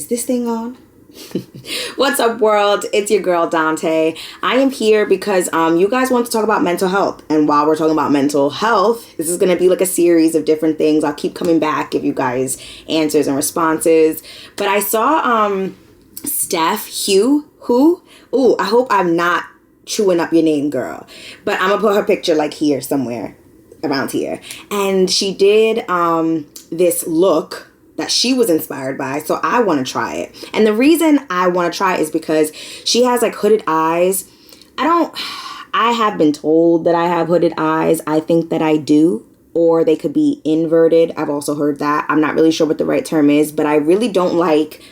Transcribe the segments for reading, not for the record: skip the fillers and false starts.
Is this thing on? What's up, world? It's your girl Dante. I am here because you guys want to talk about mental health, and while we're talking about mental health, this is going to be like a series of different things. I'll keep coming back, give you guys answers and responses. But I saw Steph Hugh, ooh, I hope I'm not chewing up your name, girl, but I'm gonna put her picture like here somewhere around here, and she did this look that she was inspired by, so I want to try it. And the reason I want to try it is because she has like hooded eyes. I have been told that I have hooded eyes. I think that I do, or they could be inverted. I've also heard that. I'm not really sure what the right term is, but I really don't like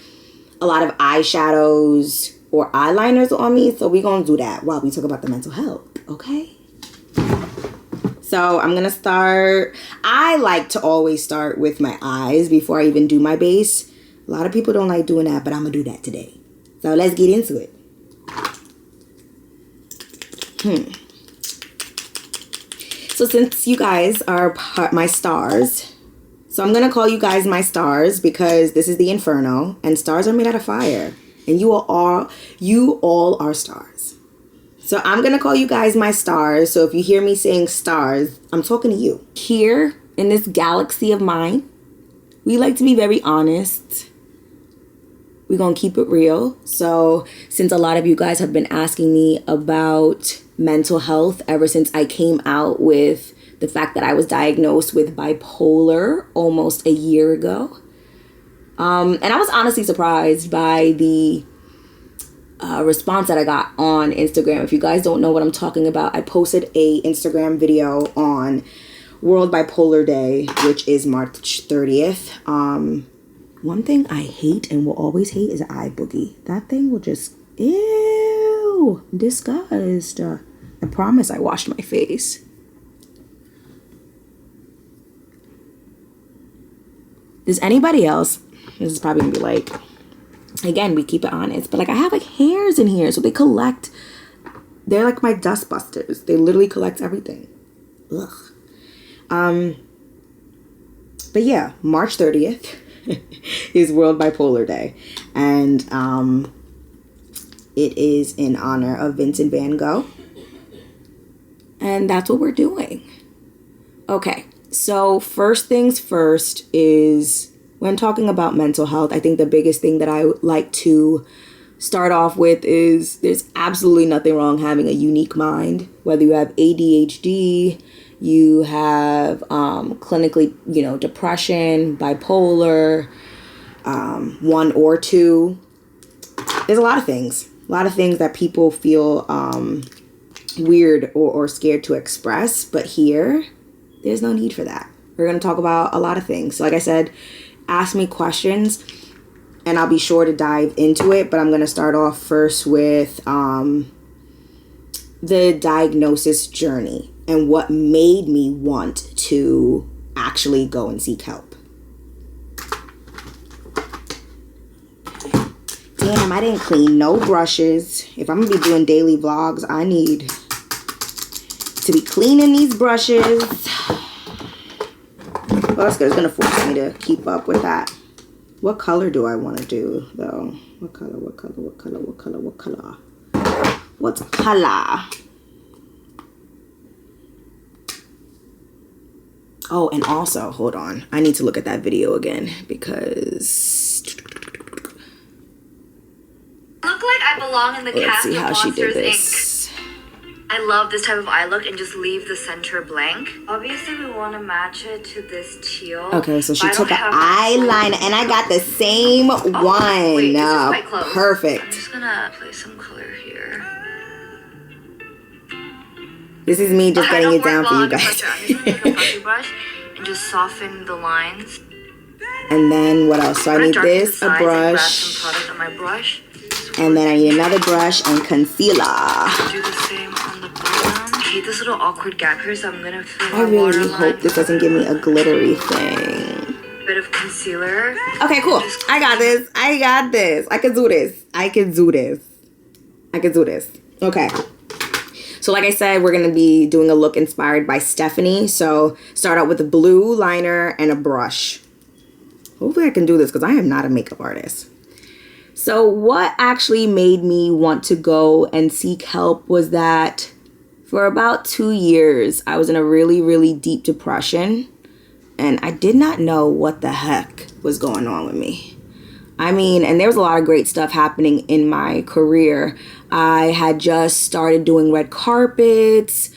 a lot of eyeshadows or eyeliners on me, so we're gonna do that while we talk about the mental health, okay? So I'm going to start. I like to always start with my eyes before I even do my base. A lot of people don't like doing that, but I'm going to do that today. So let's get into it. So since you guys are my stars, so I'm going to call you guys my stars because this is the Inferno and stars are made out of fire. And you all are stars. So I'm going to call you guys my stars. So if you hear me saying stars, I'm talking to you. Here in this galaxy of mine, we like to be very honest. We're going to keep it real. So since a lot of you guys have been asking me about mental health ever since I came out with the fact that I was diagnosed with bipolar almost a year ago. And I was honestly surprised by the response that I got on Instagram. If you guys don't know what I'm talking about, I posted a Instagram video on World Bipolar Day, which is March 30th. One thing I hate and will always hate is eye boogie. That thing will just, ew, disgust. I promise I washed my face. Does anybody else, this is probably gonna be like, again, we keep it honest, but like I have like hairs in here, so they collect. They're like my dust busters. They literally collect everything. Ugh. But yeah, March 30th is World Bipolar Day, and it is in honor of Vincent van Gogh, and that's what we're doing. Okay, so first things first is, when talking about mental health, I think the biggest thing that I would like to start off with is there's absolutely nothing wrong having a unique mind. Whether you have ADHD, you have clinically, depression, bipolar, 1 or 2. There's a lot of things. A lot of things that people feel weird or scared to express. But here, there's no need for that. We're going to talk about a lot of things. So like I said, ask me questions and I'll be sure to dive into it, but I'm going to start off first with the diagnosis journey and what made me want to actually go and seek help. Damn, I didn't clean no brushes. If I'm going to be doing daily vlogs, I need to be cleaning these brushes. Well, that's good. It's going to force me to keep up with that. What color do I want to do, though? What color? What color? Oh, and also, hold on. I need to look at that video again because... I look like I belong in the cast of Monsters, Inc. I love this type of eye look and just leave the center blank. Obviously, we want to match it to this teal. Okay, so she took an eyeliner, and I got the same one. Wait, this is quite close. Perfect. I'm just gonna place some color here. This is me just getting it down for you guys. I'm just gonna take a brushy brush and just soften the lines. And then what else? So I need this, a brush. Grab some product on my brush. And then I need another brush and concealer. Do the same on the bottom. I hate this little awkward gap here, so I'm gonna fill I really hope this doesn't give me a glittery thing. Bit of concealer. Okay, cool. I got this. I can do this. Okay. So like I said, we're going to be doing a look inspired by Stephanie. So start out with a blue liner and a brush. Hopefully I can do this because I am not a makeup artist. So what actually made me want to go and seek help was that for about 2 years, I was in a really, really deep depression, and I did not know what the heck was going on with me. I mean, and there was a lot of great stuff happening in my career. I had just started doing red carpets.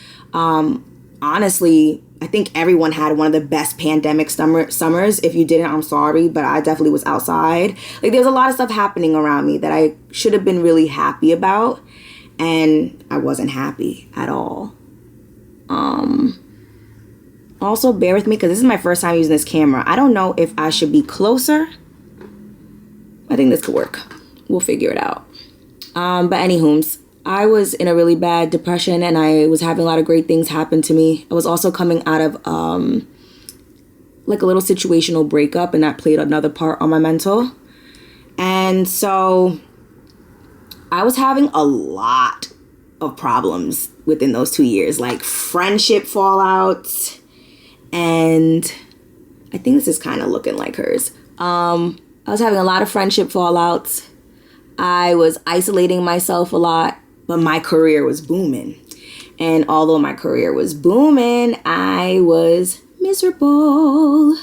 Honestly, I think everyone had one of the best pandemic summers. If you didn't, I'm sorry, but I definitely was outside. Like, there was a lot of stuff happening around me that I should have been really happy about, and I wasn't happy at all. Also, bear with me because this is my first time using this camera. I don't know if I should be closer. I think this could work. We'll figure it out. But anywho's, I was in a really bad depression and I was having a lot of great things happen to me. I was also coming out of like a little situational breakup, and that played another part on my mental. And so I was having a lot of problems within those 2 years, like friendship fallouts. And I think this is kind of looking like hers. I was having a lot of friendship fallouts. I was isolating myself a lot, but my career was booming. And although my career was booming, I was miserable.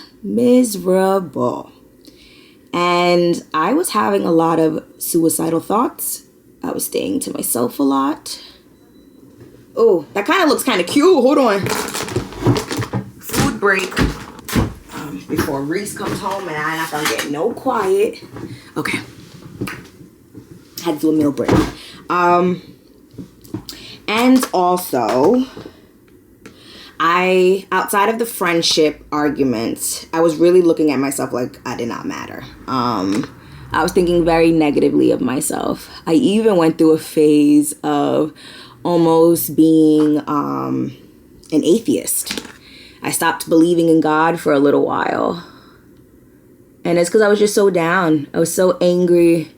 And I was having a lot of suicidal thoughts. I was staying to myself a lot. Oh, that kind of looks kind of cute. Hold on. Food break. Before Reese comes home and I'm not gonna get no quiet. Okay. Had to do a meal break. And also, outside of the friendship arguments, I was really looking at myself like I did not matter. I was thinking very negatively of myself. I even went through a phase of almost being an atheist. I stopped believing in God for a little while. And it's because I was just so down. I was so angry.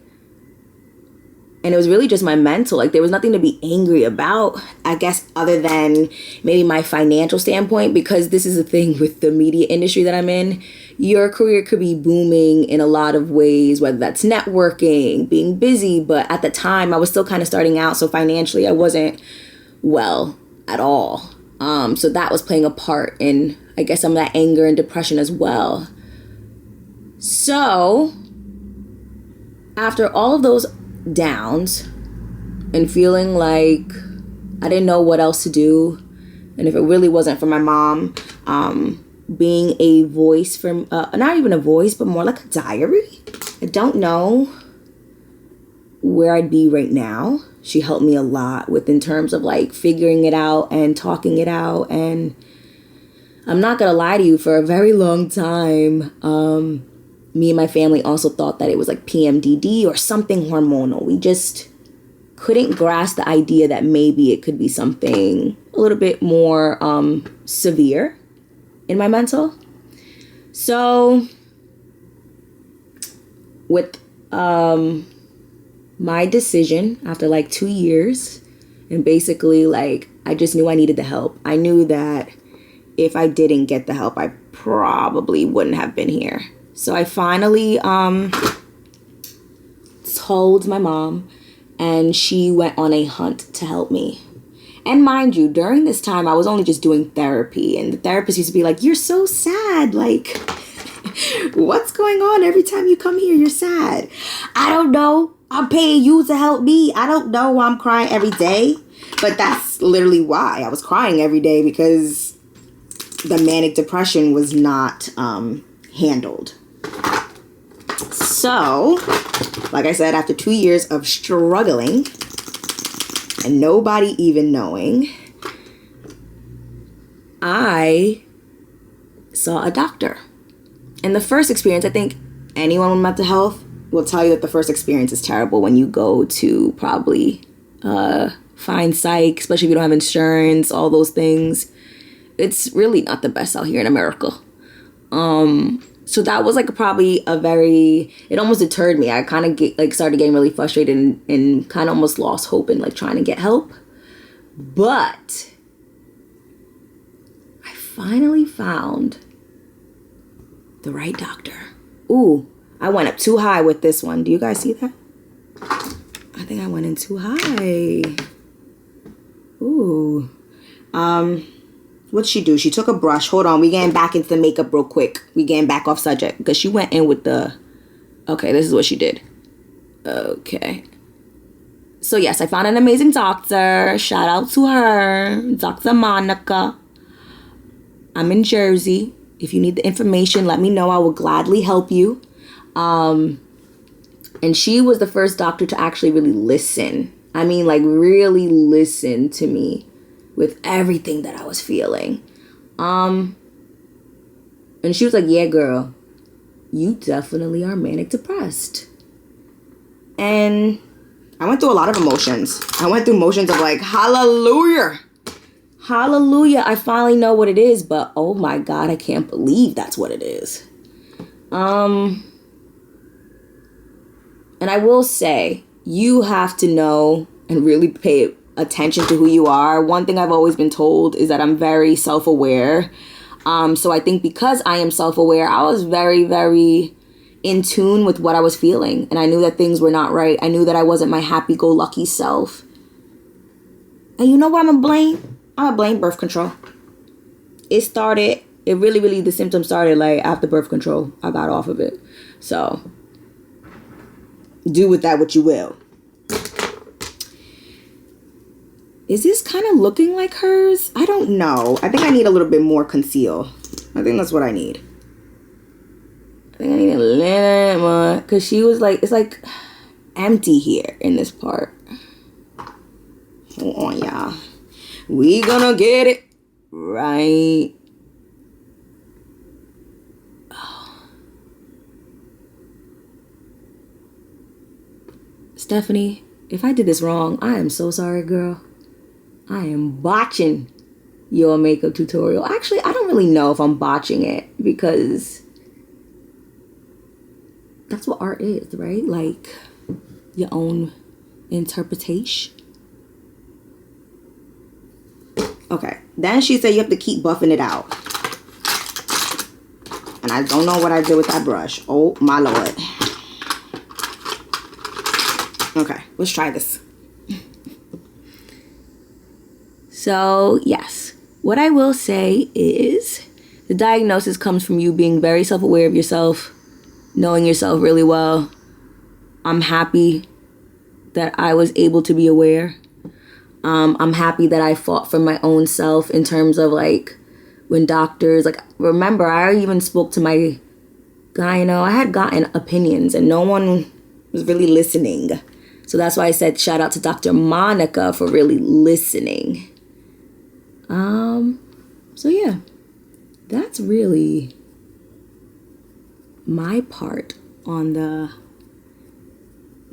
And it was really just my mental. Like, there was nothing to be angry about, I guess, other than maybe my financial standpoint, because this is the thing with the media industry that I'm in. Your career could be booming in a lot of ways, whether that's networking, being busy. But at the time, I was still kind of starting out. So financially, I wasn't well at all. So that was playing a part in, I guess, some of that anger and depression as well. So after all of those downs and feeling like I didn't know what else to do, and if it really wasn't for my mom, being a voice from, not even a voice, but more like a diary. I don't know where I'd be right now. She helped me a lot with in terms of like figuring it out and talking it out. And I'm not gonna lie to you, for a very long time, me and my family also thought that it was like PMDD or something hormonal. We just couldn't grasp the idea that maybe it could be something a little bit more severe in my mental. So with my decision after like 2 years, and basically like I just knew I needed the help. I knew that if I didn't get the help, I probably wouldn't have been here. So I finally told my mom, and she went on a hunt to help me. And mind you, during this time, I was only just doing therapy, and the therapist used to be like, "You're so sad. Like, what's going on? Every time you come here, you're sad." I don't know. I'm paying you to help me. I don't know why I'm crying every day. But that's literally why I was crying every day, because the manic depression was not handled. So, like I said, after 2 years of struggling and nobody even knowing, I saw a doctor. And the first experience, I think anyone with mental health will tell you that the first experience is terrible when you go to probably find psych, especially if you don't have insurance, all those things. It's really not the best out here in America. So that was like probably it almost deterred me. I kind of started getting really frustrated and kind of almost lost hope in like trying to get help. But I finally found the right doctor. Ooh, I went up too high with this one. Do you guys see that? think I went in too high. Ooh. What'd she do? She took a brush. Hold on. We getting back into the makeup real quick. We getting back off subject. Because she went in with the... Okay, this is what she did. Okay. So, yes, I found an amazing doctor. Shout out to her. Dr. Monica. I'm in Jersey. If you need the information, let me know. I will gladly help you. And she was the first doctor to actually really listen. I mean, like, really listen to me with everything that I was feeling. And she was like, yeah, girl, you definitely are manic depressed. And I went through a lot of emotions. I went through emotions of like, hallelujah. Hallelujah. I finally know what it is, but oh my God, I can't believe that's what it is. And I will say, you have to know and really pay attention to who you are. One thing I've always been told is that I'm very self-aware. So I think because I am self-aware, I was very, very in tune with what I was feeling. And I knew that things were not right. I knew that I wasn't my happy-go-lucky self. And you know what I'm going to blame? I'm going to blame birth control. It really, the symptoms started like after birth control. I got off of it. So do with that what you will. Is this kind of looking like hers? I don't know. I think I need a little bit more conceal. I think that's what I need. I think I need a little more. Because she was like, it's like empty here in this part. Hold on, y'all. We gonna get it right. Stephanie, if I did this wrong, I am so sorry, girl. I am botching your makeup tutorial. Actually, I don't really know if I'm botching it because that's what art is, right? Like your own interpretation. Okay. Then she said you have to keep buffing it out. And I don't know what I did with that brush. Oh, my Lord. Okay, let's try this. So, yes. What I will say is the diagnosis comes from you being very self-aware of yourself, knowing yourself really well. I'm happy that I was able to be aware. I'm happy that I fought for my own self in terms of like when doctors, like, remember, I even spoke to my guy, I had gotten opinions and no one was really listening. So that's why I said shout out to Dr. Monica for really listening. So yeah, that's really my part on the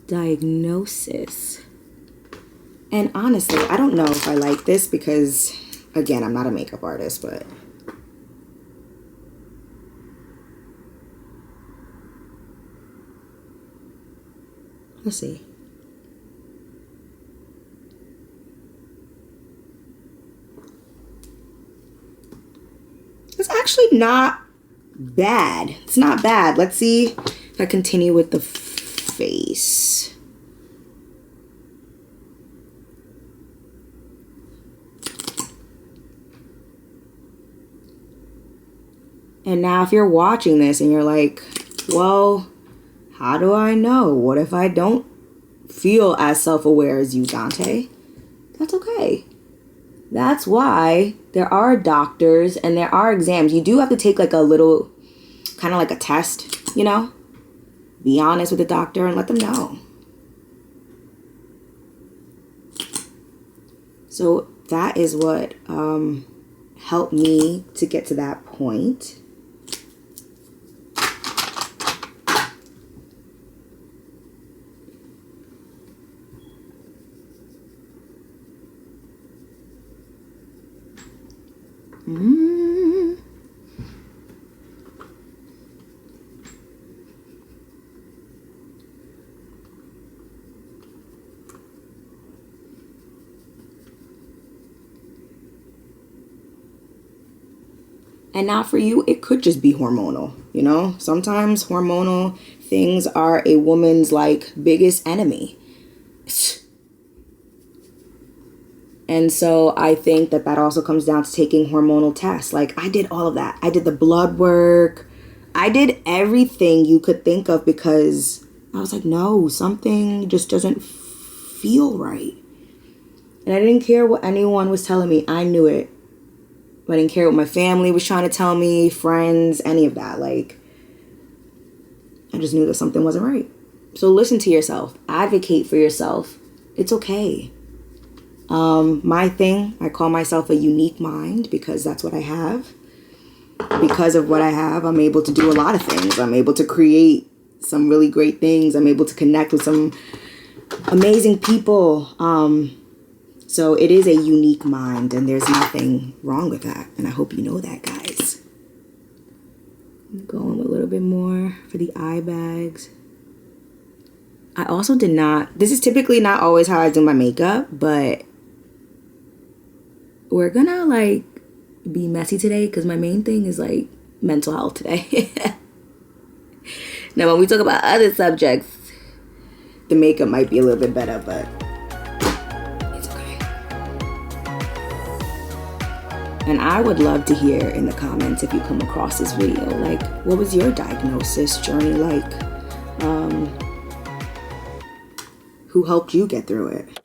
diagnosis. And honestly, I don't know if I like this because, again, I'm not a makeup artist, but let's see. It's actually not bad. It's not bad. Let's see if I continue with the face. And now if you're watching this and you're like, well, how do I know? What if I don't feel as self-aware as you, Dante? That's okay. That's why there are doctors and there are exams. You do have to take like a little, kind of like a test, Be honest with the doctor and let them know. So that is what helped me to get to that point. And now for you, it could just be hormonal, Sometimes hormonal things are a woman's like biggest enemy. And so I think that also comes down to taking hormonal tests. Like, I did all of that. I did the blood work. I did everything you could think of because I was like, no, something just doesn't feel right. And I didn't care what anyone was telling me. I knew it. I didn't care what my family was trying to tell me, friends, any of that. Like, I just knew that something wasn't right. So listen to yourself. Advocate for yourself. It's okay. My thing, I call myself a unique mind because that's what I have. Because of what I have, I'm able to do a lot of things. I'm able to create some really great things. I'm able to connect with some amazing people. So it is a unique mind, and there's nothing wrong with that. And I hope you know that, guys. I'm going with a little bit more for the eye bags. I also did not, this is typically not always how I do my makeup, but we're gonna like be messy today because my main thing is like mental health today. Now, when we talk about other subjects, the makeup might be a little bit better, but it's okay. And I would love to hear in the comments if you come across this video, like, what was your diagnosis journey like? Who helped you get through it?